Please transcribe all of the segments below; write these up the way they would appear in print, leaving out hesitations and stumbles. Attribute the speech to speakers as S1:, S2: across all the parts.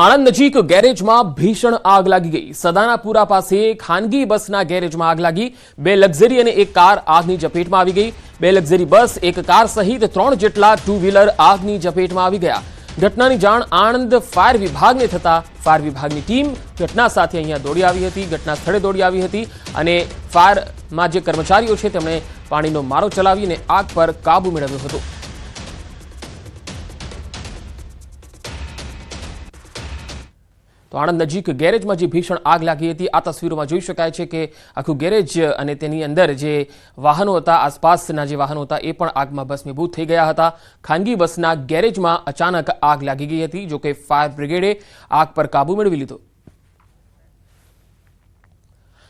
S1: આણંદ નજીક ગેરેજમાં ભીષણ આગ લાગી ગઈ। સદાનાપુરા પાસે ખાનગી બસના ગેરેજમાં આગ લાગી। બે લક્ઝરી અને એક કાર આગની ઝપેટમાં આવી ગઈ। બે લક્ઝરી બસ, એક કાર સહિત 3 જેટલા ટુ વ્હીલર આગની ઝપેટમાં આવી ગયા। ઘટનાની જાણ આણંદ ફાયર વિભાગને થતા ફાયર વિભાગની ટીમ ઘટના સાથે અહીંયા દોડી આવી હતી, ઘટના સ્થળે દોડી આવી હતી અને ફાયરમાં જે કર્મચારીઓ છે તેમણે પાણીનો મારો ચલાવીને આગ પર કાબુ મેળવ્યો હતો। તો આણંદ નજીક ગેરેજમાં જે ભીષણ આગ લાગી હતી, આ તસવીરોમાં જોઈ શકાય છે કે આખું ગેરેજ અને તેની અંદર જે વાહનો હતા, આસપાસના જે વાહનો હતા એ પણ આગમાં ભસ્મીભૂત થઈ ગયા હતા। ખાનગી બસના ગેરેજમાં અચાનક આગ લાગી ગઈ હતી, જો કે ફાયર બ્રિગેડે આગ પર કાબુ મેળવી લીધો।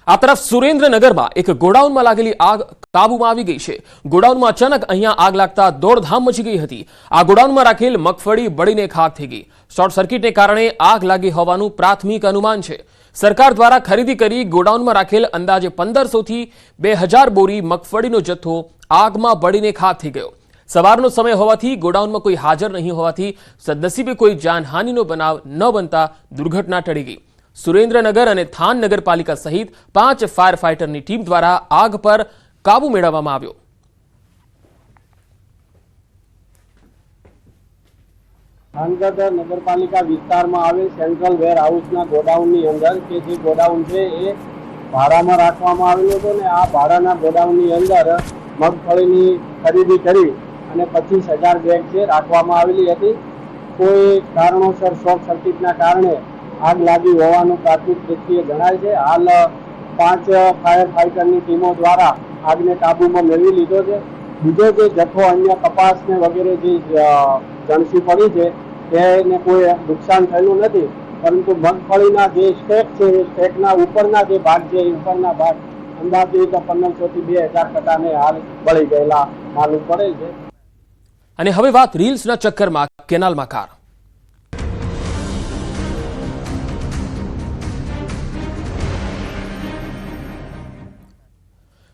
S1: આ તરફ સુરેન્દ્રનગરમાં એક ગોડાઉનમાં લાગેલી આગ કાબુમાં આવી ગઈ છે। ગોડાઉનમાં અચાનક અહીંયા આગ લાગતા દોડધામ મચી ગઈ હતી। આ ગોડાઉનમાં રાખેલ મગફળી બળીને ખાક થઈ ગઈ। શોર્ટ સર્કિટને કારણે આગ લાગી હોવાનું પ્રાથમિક અનુમાન છે। સરકાર દ્વારા ખરીદી કરી ગોડાઉનમાં રાખેલ અંદાજે 1500 થી 2000 બોરી મગફળીનો જથ્થો આગમાં બળીને ખાક થઈ ગયો। સવારનો સમય હોવાથી ગોડાઉનમાં કોઈ હાજર નહીં હોવાથી સદનસીબે કોઈ જાનહાનિનો બનાવ ન બનતા દુર્ઘટના ટળી ગઈ। સુરેન્દ્રનગર અને થાન નગરપાલિકા સહિત 5 ફાયર ફાઇટરની ટીમ દ્વારા આગ પર કાબુ મેળવવામાં આવ્યો।
S2: થાનગઢ નગરપાલિકા વિસ્તારમાં આવેલ સેન્ટ્રલ વેર હાઉસના ગોડાઉનની અંદર કે જે ગોડાઉન છે એ ભાડામાં રાખવામાં આવેલું હતું ને આ ભાડાના ગોડાઉનની અંદર મગફળીની ખરીદી કરી અને 25,000 બેગ છે રાખવામાં આવેલી હતી। કોઈ કારણોસર શોર્ટ સર્કિટના કારણે આગ લાગી હોવાનું પ્રાથમિક દ્રષ્ટિએ જણાય છે। હાલ 5 ફાયર ફાઇટરની ટીમો દ્વારા આગને કાબૂમાં મેળવી લીધો છે। બીજો જે જથ્થો અન્ય કપાસ ને વગેરે જે જણસી પડી છે તેને કોઈ નુકસાન થયેલું નથી, પરંતુ મગફળીના જે સ્ટેક છે એ સ્ટેકના ઉપરના જે ભાગ છે એ ઉપરના ભાગ અંદાજે 1500 થી 2000 કટાને હાલ બળી ગયેલા માલુમ પડે છે।
S1: અને હવે વાત રીલ્સના ચક્કરમાં કેનાલમાં કાર।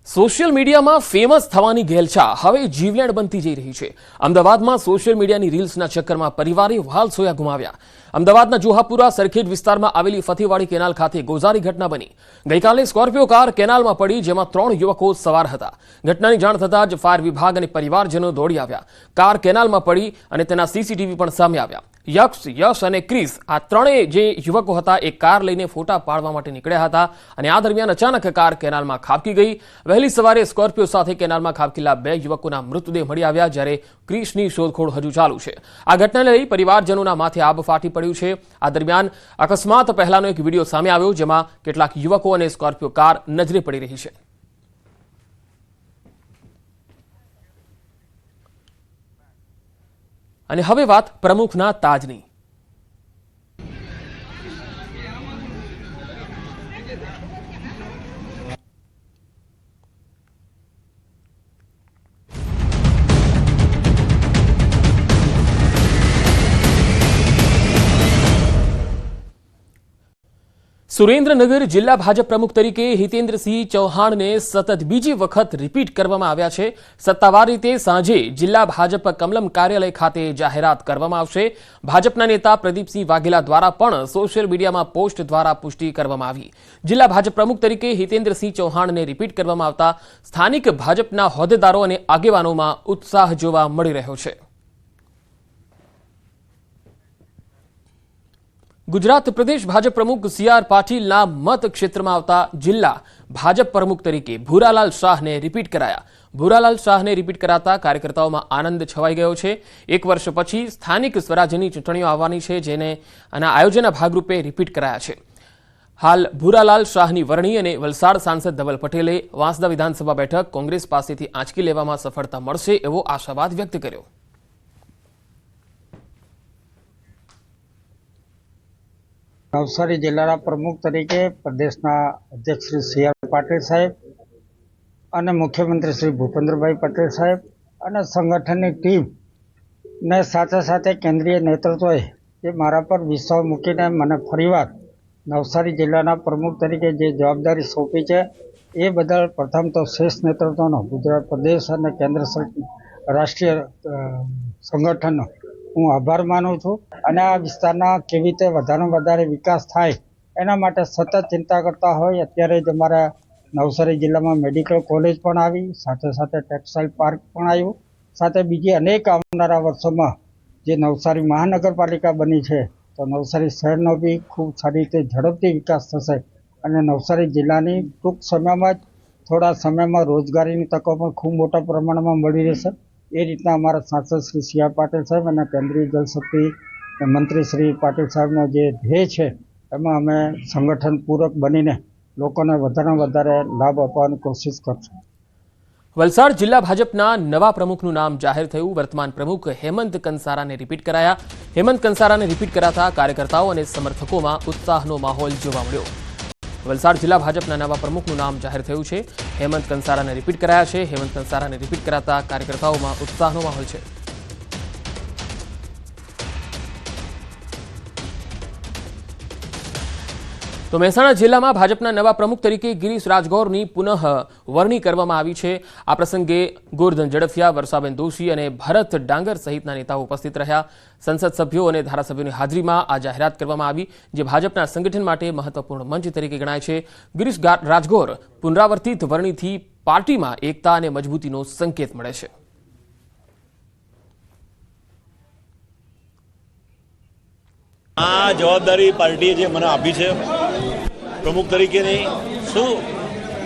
S1: સોશિયલ મીડિયામાં ફેમસ થવાની ઘેલછા હવે જીવલેણ બનતી જઈ રહી છે। અમદાવાદમાં સોશિયલ મીડિયાની રીલ્સના ચક્કરમાં પરિવારે વાલ સોયા ગુમાવ્યા। અમદાવાદના જોહાપુરા સરખેજ વિસ્તારમાં આવેલી ફતેવાડી કેનાલ ખાતે ગોઝારી ઘટના બની। ગઈકાલે સ્કોર્પિયો કાર કેનાલમાં પડી, જેમાં 3 યુવકો સવાર હતા। ઘટનાની જાણ થતાં જ ફાયર વિભાગ અને પરિવારજનો દોડી આવ્યા। કાર કેનાલમાં પડી અને તેના સીસીટીવી પણ સામે આવ્યા। યશ અને ક્રિસ આ ત્રણેય જે યુવકો હતા એ કાર લઈને ફોટા પાડવા માટે નીકળ્યા હતા અને આ દરમિયાન અચાનક કાર કેનાલમાં ખાબકી ગઈ। વહેલી સવારે સ્કોર્પિયો સાથે કેનાલમાં ખાબકેલા 2 યુવકોના મૃતદેહ મળી આવ્યા, જ્યારે ક્રિસની શોધખોળ હજુ ચાલુ છે। આ ઘટનાને લઈ પરિવારજનોના માથે આબ ફાટી પડ્યું છે। આ દરમિયાન અકસ્માત પહેલાનો એક વિડીયો સામે આવ્યો, જેમાં કેટલાક યુવકો અને સ્કોર્પિયો કાર નજરે પડી રહી છે। અને હવે વાત પ્રમુખના તાજની। સુરેન્દ્રનગર જિલ્લા ભાજપ પ્રમુખ તરીકે હિતેન્દ્રસિંહ ચૌહાણને સતત બીજી વખત રિપીટ કરવામાં આવ્યા છે। સત્તાવાર રીતે સાંજે જિલ્લા ભાજપ કમલમ કાર્યાલય ખાતે જાહેરાત કરવામાં આવશે। ભાજપના નેતા પ્રદીપસિંહ વાઘેલા દ્વારા પણ સોશિયલ મીડિયામાં પોસ્ટ દ્વારા પુષ્ટિ કરવામાં આવી। જિલ્લા ભાજપ પ્રમુખ તરીકે હિતેન્દ્રસિંહ ચૌહાણને રિપીટ કરવામાં આવતા સ્થાનિક ભાજપના હોદ્દેદારો અને આગેવાનોમાં ઉત્સાહ જોવા મળી રહ્યો છે। ગુજરાત પ્રદેશ ભાજપ પ્રમુખ સી.આર. પાટીલના મત ક્ષેત્રમાં આવતા જિલ્લા ભાજપ પ્રમુખ તરીકે ભૂરાલાલ શાહને રિપીટ કરાયા। ભૂરાલાલ શાહને રિપીટ કરાતા કાર્યકર્તાઓમાં આનંદ છવાઈ ગયો છે। 1 વર્ષ પછી સ્થાનિક સ્વરાજ્યની ચૂંટણીઓ આવવાની છે, જેને આના આયોજનના ભાગરૂપે રિપીટ કરાયા છે। હાલ ભૂરાલાલ શાહની વરણી અને વલસાડ સાંસદ ધવલ પટેલે વાંસદા વિધાનસભા બેઠક કોંગ્રેસ પાસેથી આંચકી લેવામાં સફળતા મળશે એવો આશાવાદ વ્યક્ત કર્યો।
S3: નવસારી જિલ્લાના પ્રમુખ તરીકે પ્રદેશના અધ્યક્ષ શ્રી સી.આર. પાટીલ સાહેબ અને મુખ્યમંત્રી શ્રી ભૂપેન્દ્રભાઈ પટેલ સાહેબ અને સંગઠનની ટીમ ને સાથે સાથે કેન્દ્રીય નેતૃત્વએ જે મારા પર વિશ્વાસ મૂકીને મને ફરીવાર નવસારી જિલ્લાના પ્રમુખ તરીકે જે જવાબદારી સોંપી છે એ બદલ પ્રથમ તો શ્રેષ્ઠ નેતૃત્વનો ગુજરાત પ્રદેશ અને કેન્દ્ર રાષ્ટ્રીય સંગઠનનો હું આભાર માનું છું અને આ વિસ્તારના કેવી રીતે વધારે વિકાસ થાય એના માટે સતત ચિંતા કરતા હોય. અત્યારે જ અમારા નવસારી જિલ્લામાં મેડિકલ કોલેજ પણ આવી, સાથે સાથે ટેક્સટાઇલ પાર્ક પણ આવ્યું, સાથે બીજી અનેક આવનારા વર્ષોમાં જે નવસારી મહાનગરપાલિકા બની છે તો નવસારી શહેરનો બી ખૂબ સારી રીતે ઝડપથી વિકાસ થશે અને નવસારી જિલ્લાની ટૂંક સમયમાં જ થોડા સમયમાં રોજગારીની તકો પણ ખૂબ મોટા પ્રમાણમાં મળી રહેશે. એ રીતના અમારા સાંસદ શ્રી સી.આર. પાટીલ સાહેબ અને કેન્દ્રીય જલશક્તિ મંત્રી શ્રી પાટીલ સાહેબનો જે ધ્યેય છે એમાં અમે સંગઠનપૂર્વક બનીને લોકોને વધારે લાભ આપવાની કોશિશ કરશું.
S1: વલસાડ જિલ્લા ભાજપના નવા પ્રમુખનું નામ જાહેર થયું. વર્તમાન પ્રમુખ હેમંત કંસારાને રિપીટ કરાયા. હેમંત કંસારાને રિપીટ કરાતા કાર્યકર્તાઓ અને સમર્થકોમાં ઉત્સાહનો માહોલ જોવા મળ્યો. વલસાડ જિલ્લા ભાજપના નવા પ્રમુખનું નામ જાહેર થયું છે. હેમંત કંસારાને રિપીટ કરાયા છે. હેમંત કંસારાને રિપીટ કરાતા કાર્યકર્તાઓમાં ઉત્સાહનો માહોલ છે. તો મહેસાણા જિલ્લામાં ભાજપના નવા પ્રમુખ તરીકે ગિરીશ રાજગોરની પુનઃ વરણી કરવામાં આવી છે. આ પ્રસંગે ગોરધન ઝડફિયા, વર્ષાબેન દોશી અને ભરત ડાંગર સહિતના નેતાઓ ઉપસ્થિત રહ્યા. સંસદ સભ્યો અને ધારાસભ્યોની હાજરીમાં આ જાહેરાત કરવામાં આવી, જે ભાજપના સંગઠન માટે મહત્વપૂર્ણ મંચ તરીકે ગણાય છે. ગિરીશ રાજગોર પુનરાવર્તિત વરણીથી પાર્ટીમાં એકતા અને મજબૂતીનો સંકેત મળે છે.
S4: આ જવાબદારી પાર્ટીએ જે મને આપી છે પ્રમુખ તરીકેની, શું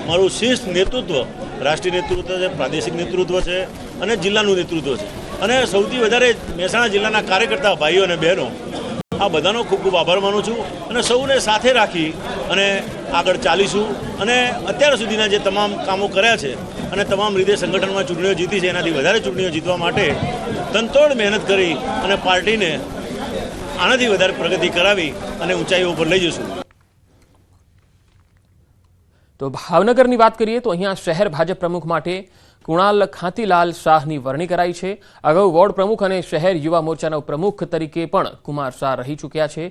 S4: મારું શીર્ષ નેતૃત્વ, રાષ્ટ્રીય નેતૃત્વ છે, પ્રાદેશિક નેતૃત્વ છે અને જિલ્લાનું નેતૃત્વ છે, અને સૌથી વધારે મહેસાણા જિલ્લાના કાર્યકર્તા ભાઈઓ અને બહેનો, આ બધાનો ખૂબ ખૂબ આભાર માનું છું. અને સૌને સાથે રાખી અને આગળ ચાલીશું. અને અત્યાર સુધીના જે તમામ કામો કર્યા છે અને તમામ રીતે સંગઠનમાં ચૂંટણીઓ જીતી છે, એનાથી વધારે ચૂંટણીઓ જીતવા માટે તનતોડ મહેનત કરી અને પાર્ટીને આનાથી વધારે પ્રગતિ કરાવી અને ઊંચાઈઓ પર લઈ જઈશું.
S1: તો ભાવનગરની વાત કરીએ તો અહીંયા શહેર ભાજપ પ્રમુખ માટે કુણાલ ખાંતીલાલ શાહની વરણી કરાઈ છે. અગાઉ વોર્ડ પ્રમુખ અને શહેર યુવા મોરચાના પ્રમુખ તરીકે પણ કુમાર શાહ રહી ચૂક્યા છે.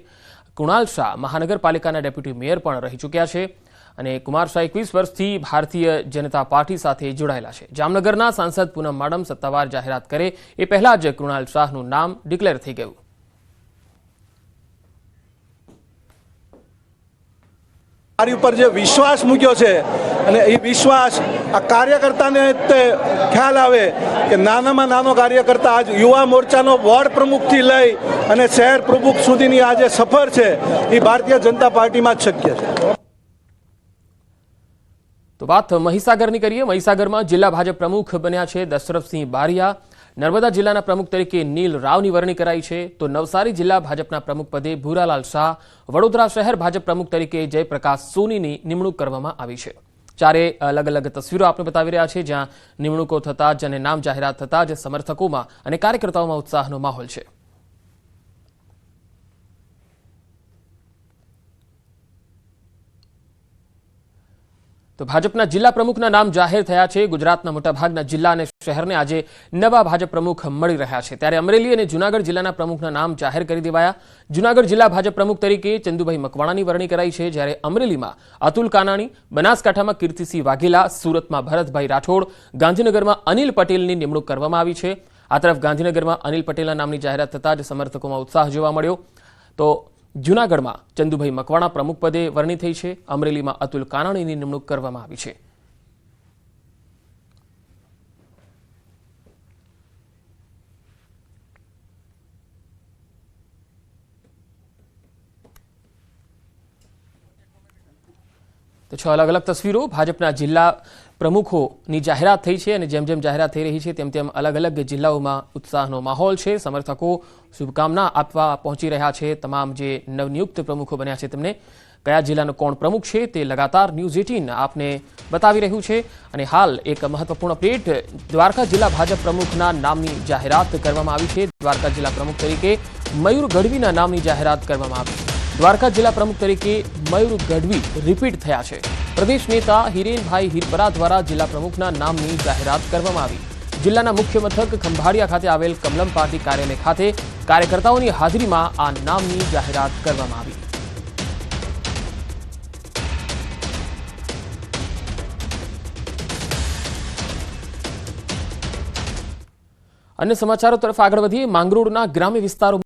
S1: કુણાલ શાહ મહાનગરપાલિકાના ડેપ્યુટી મેયર પણ રહી ચૂક્યા છે અને કુમાર શાહ 21 વર્ષથી ભારતીય જનતા પાર્ટી સાથે જોડાયેલા છે. જામનગરના સાંસદ પૂનમ માડમ સત્તાવાર જાહેરાત કરે એ પહેલા જ કુણાલ શાહનું નામ ડિક્લેર થઈ ગયું.
S5: મારી ઉપર જે વિશ્વાસ મૂક્યો છે અને એ વિશ્વાસ આ કાર્યકર્તાને ખ્યાલ આવે કે નાનામાં નાનો કાર્યકર્તા આજ યુવા મોરચાનો વોર્ડ પ્રમુખથી લઈ અને શહેર પ્રમુખ સુધીની આ જે સફર છે એ ભારતીય જનતા પાર્ટીમાં જ શક્ય છે.
S1: તો વાત મહીસાગરની કરીએ. મહીસાગરમાં જિલ્લા ભાજપ પ્રમુખ બન્યા છે દશરથસિંહ બારિયા. નર્મદા જિલ્લાના પ્રમુખ તરીકે નીલ રાવની વરણી કરાઈ છે. તો નવસારી જિલ્લા ભાજપના પ્રમુખ પદે ભૂરાલાલ શાહ, વડોદરા શહેર ભાજપ પ્રમુખ તરીકે જયપ્રકાશ સોનીની નિમણૂક કરવામાં આવી છે. ચારે અલગ અલગ તસવીરો આપણે બતાવી રહ્યા છે, જ્યાં નિમણૂકો થતા જ અને નામ જાહેરાત થતા જ સમર્થકોમાં અને કાર્યકર્તાઓમાં ઉત્સાહનો માહોલ છે. તો ભાજપના જિલ્લા પ્રમુખના નામ જાહેર થયા છે. ગુજરાતના મોટાભાગના જિલ્લા અને શહેરને આજે નવા ભાજપ પ્રમુખ મળી રહ્યા છે. ત્યારે અમરેલી અને જૂનાગઢ જિલ્લાના પ્રમુખના નામ જાહેર કરી દેવાયા. જૂનાગઢ જિલ્લા ભાજપ પ્રમુખ તરીકે ચંદુભાઈ મકવાણાની વરણી કરાઈ છે, જ્યારે અમરેલીમાં અતુલ કાનાણી, બનાસકાંઠામાં કીર્તિસિંહ વાઘેલા, સુરતમાં ભરતભાઈ રાઠોડ, ગાંધીનગરમાં અનિલ પટેલની નિમણૂક કરવામાં આવી છે. આ તરફ ગાંધીનગરમાં અનિલ પટેલના નામની જાહેરાત થતાં જ સમર્થકોમાં ઉત્સાહ જોવા મળ્યો. તો જૂનાગઢમાં ચંદુભાઈ મકવાણા પ્રમુખ પદે વરણી થઈ છે. અમરેલીમાં અતુલ કાનાણીની નિમણૂક કરવામાં આવી છે. તો 6 અલગ અલગ તસવીરો ભાજપના જિલ્લા પ્રમુખોની જાહેરાત થઈ છે અને જેમ જેમ જાહેરાત થઈ રહી છે તેમ તેમ અલગ અલગ જિલ્લાઓમાં ઉત્સાહનો માહોલ છે. સમર્થકો શુભકામના આપવા પહોંચી રહ્યા છે. તમામ જે નવનિયુક્ત પ્રમુખો બન્યા છે તેમને કયા જિલ્લાનો કોણ પ્રમુખ છે તે લગાતાર ન્યૂઝ 18 આપને બતાવી રહ્યું છે. અને હાલ એક મહત્વપૂર્ણ અપડેટ, દ્વારકા જિલ્લા ભાજપ પ્રમુખના નામની જાહેરાત કરવામાં આવી છે. દ્વારકા જિલ્લા પ્રમુખ તરીકે મયુર ગઢવીના નામની જાહેરાત કરવામાં આવી. દ્વારકા જિલ્લા પ્રમુખ તરીકે મયુર ગઢવી રિપીટ થયા છે. પ્રદેશ નેતા હિરેનભાઈ હિરપરા દ્વારા જિલ્લા પ્રમુખના નામની જાહેરાત કરવામાં આવી. જિલ્લાના મુખ્ય મથક ખંભાળિયા ખાતે આવેલ કમલમ પાર્ટી કાર્યાલય ખાતે કાર્યકર્તાઓની હાજરીમાં આ નામની જાહેરાત કરવામાં આવી. અન્ય સમાચારો તરફ આગળ વધીએ. માંગરોળના ગ્રામ્ય વિસ્તારો